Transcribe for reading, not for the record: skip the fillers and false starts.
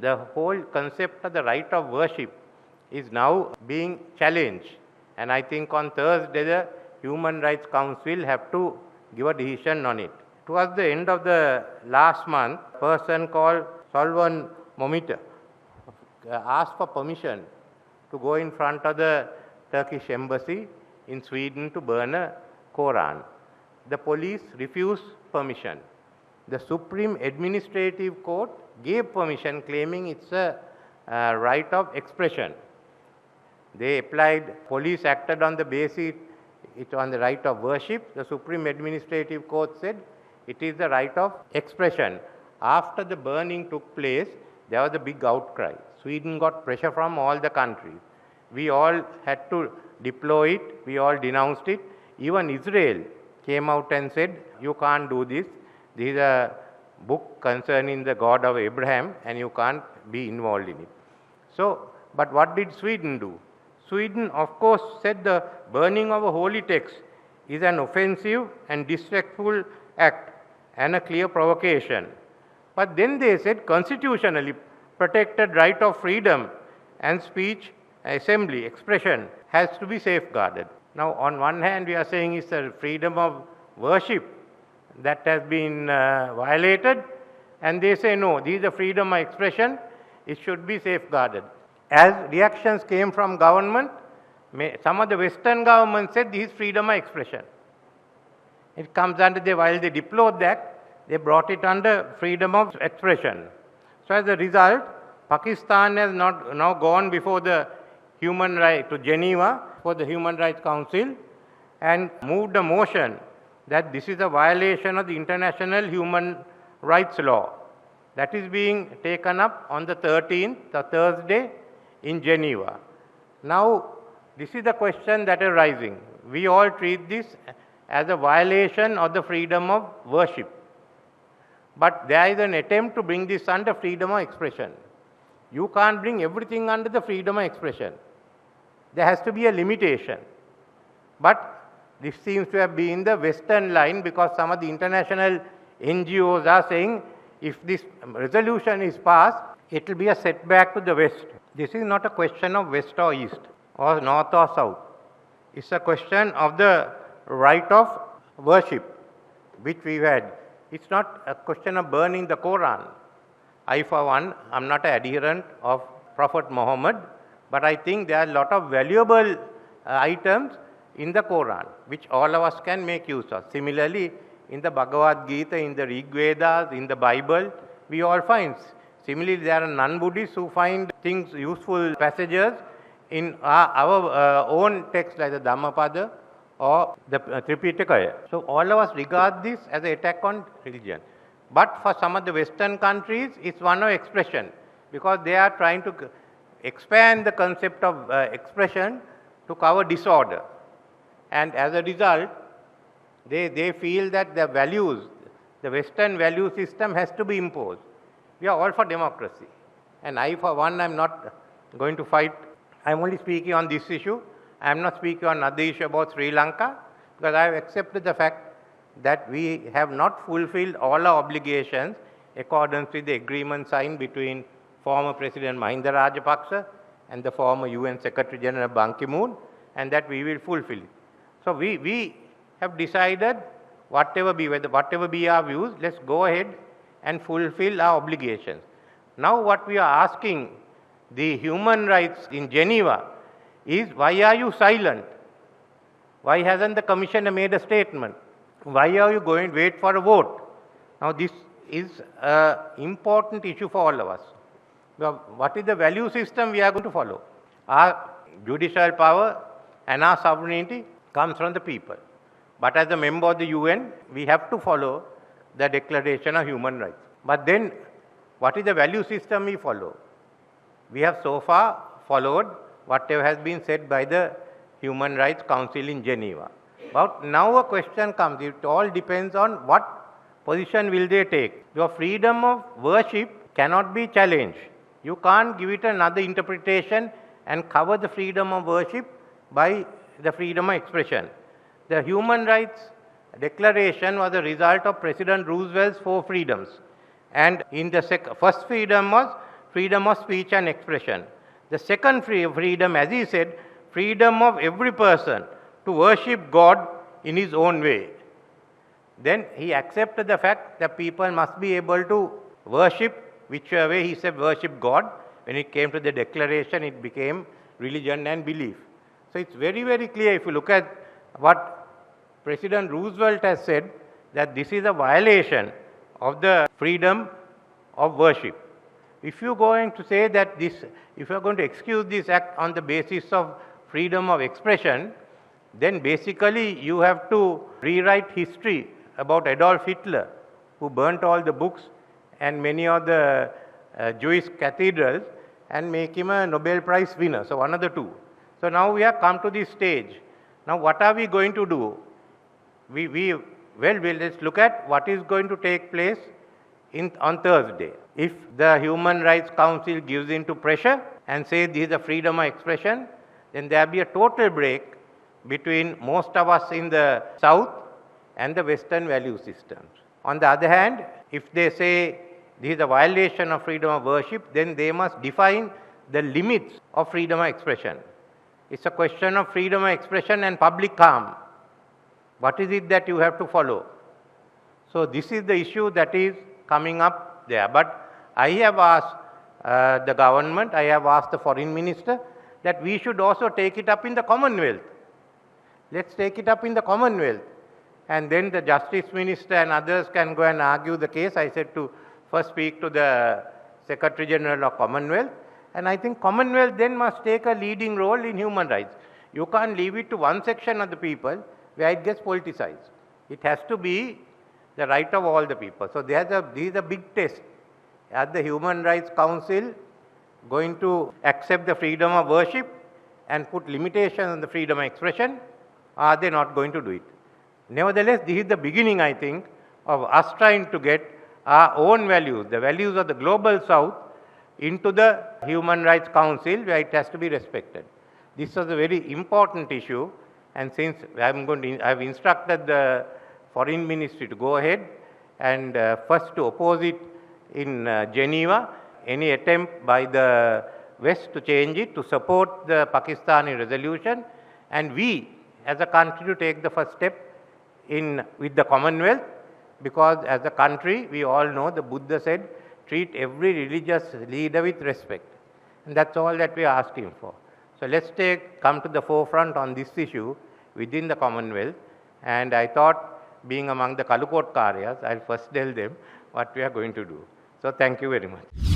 the whole concept of the right of worship is now being challenged. And I think on Thursday, the Human Rights Council have to give a decision on it. Towards the end of the last month, a person called Solvan Momita asked for permission to go in front of the Turkish embassy in Sweden to burn a Quran. The police refused permission. The Supreme Administrative Court gave permission, claiming it's a right of expression. They applied, police acted on the basis it's on the right of worship. The Supreme Administrative Court said it is the right of expression. After the burning took place, there was a big outcry. Sweden got pressure from all the countries. We all had to deploy it. We all denounced it. Even Israel came out and said, you can't do this. This is a book concerning the God of Abraham and you can't be involved in it. So, but what did Sweden do? Sweden, of course, said the burning of a holy text is an offensive and disrespectful act and a clear provocation. But then they said constitutionally protected right of freedom and speech, assembly, expression has to be safeguarded. Now, on one hand, we are saying it's the freedom of worship that has been violated, and they say no, this is the freedom of expression, it should be safeguarded. As reactions came from government, some of the Western governments said this is freedom of expression. It comes under while they deplored that, they brought it under freedom of expression. So as a result, Pakistan has now gone before the human right to Geneva for the Human Rights Council and moved a motion that this is a violation of the international human rights law. That is being taken up on the 13th, the Thursday, in Geneva. Now, this is the question that is rising. We all treat this as a violation of the freedom of worship. But there is an attempt to bring this under freedom of expression. You can't bring everything under the freedom of expression. There has to be a limitation. But this seems to have been the Western line because some of the international NGOs are saying if this resolution is passed, it will be a setback to the West. This is not a question of West or East or North or South. It's a question of the right of worship, which we've had. It's not a question of burning the Quran. I, for one, am not an adherent of Prophet Muhammad, but I think there are a lot of valuable items in the Quran, which all of us can make use of. Similarly, in the Bhagavad Gita, in the Rig Vedas, in the Bible, we all find. Similarly, there are non-Buddhists who find things, useful passages in our own text like the Dhammapada or the Tripitaka. So all of us regard this as an attack on religion. But for some of the Western countries, it's one of expression because they are trying to expand the concept of expression to cover disorder. And as a result, they feel that the values, the Western value system has to be imposed. We are all for democracy. And I, for one, am not going to fight. I am only speaking on this issue. I am not speaking on another issue about Sri Lanka because I have accepted the fact that we have not fulfilled all our obligations accordance with the agreement signed between former President Mahinda Rajapaksa and the former UN Secretary General Ban Ki-moon, and that we will fulfill it. So we have decided whatever be our views, let's go ahead and fulfill our obligations. Now what we are asking the human rights in Geneva is, why are you silent? Why hasn't the Commissioner made a statement? Why are you going to wait for a vote? Now this is an important issue for all of us. What is the value system we are going to follow? Our judicial power and our sovereignty comes from the people. But as a member of the UN, we have to follow the Declaration of Human Rights. But then, what is the value system we follow? We have so far followed whatever has been said by the Human Rights Council in Geneva. But now a question comes, it all depends on what position will they take. Your freedom of worship cannot be challenged. You can't give it another interpretation and cover the freedom of worship by the freedom of expression. The Human Rights Declaration was a result of President Roosevelt's 4 freedoms. And in the first freedom was freedom of speech and expression. The second freedom, as he said, freedom of every person to worship God in his own way. Then he accepted the fact that people must be able to worship whichever way he said worship God. When it came to the declaration, it became religion and belief. So it's very, very clear if you look at what President Roosevelt has said, that this is a violation of the freedom of worship. If you're going to say that if you're going to excuse this act on the basis of freedom of expression, then basically you have to rewrite history about Adolf Hitler, who burnt all the books and many of the Jewish cathedrals, and make him a Nobel Prize winner. So one of the two. So now we have come to this stage. Now what are we going to do? Let's look at what is going to take place on Thursday. If the Human Rights Council gives in to pressure and says this is a freedom of expression, then there will be a total break between most of us in the South and the Western value systems. On the other hand, if they say this is a violation of freedom of worship, then they must define the limits of freedom of expression. It's a question of freedom of expression and public calm. What is it that you have to follow? So this is the issue that is coming up there. But I have asked the government, I have asked the foreign minister that we should also take it up in the Commonwealth. Let's take it up in the Commonwealth. And then the Justice Minister and others can go and argue the case. I said to first speak to the Secretary General of Commonwealth. And I think Commonwealth then must take a leading role in human rights. You can't leave it to one section of the people where it gets politicized. It has to be the right of all the people. So this is a big test. Are the Human Rights Council going to accept the freedom of worship and put limitations on the freedom of expression? Are they not going to do it? Nevertheless, this is the beginning, I think, of us trying to get our own values, the values of the global South, into the Human Rights Council where it has to be respected. This was a very important issue, and since I have instructed the Foreign Ministry to go ahead and first to oppose it in Geneva, any attempt by the West to change it, to support the Pakistani resolution, and we as a country to take the first step with the Commonwealth, because as a country we all know the Buddha said, treat every religious leader with respect. And that's all that we are asking for. So let's come to the forefront on this issue within the Commonwealth. And I thought, being among the Kalukot Karyas, I'll first tell them what we are going to do. So thank you very much.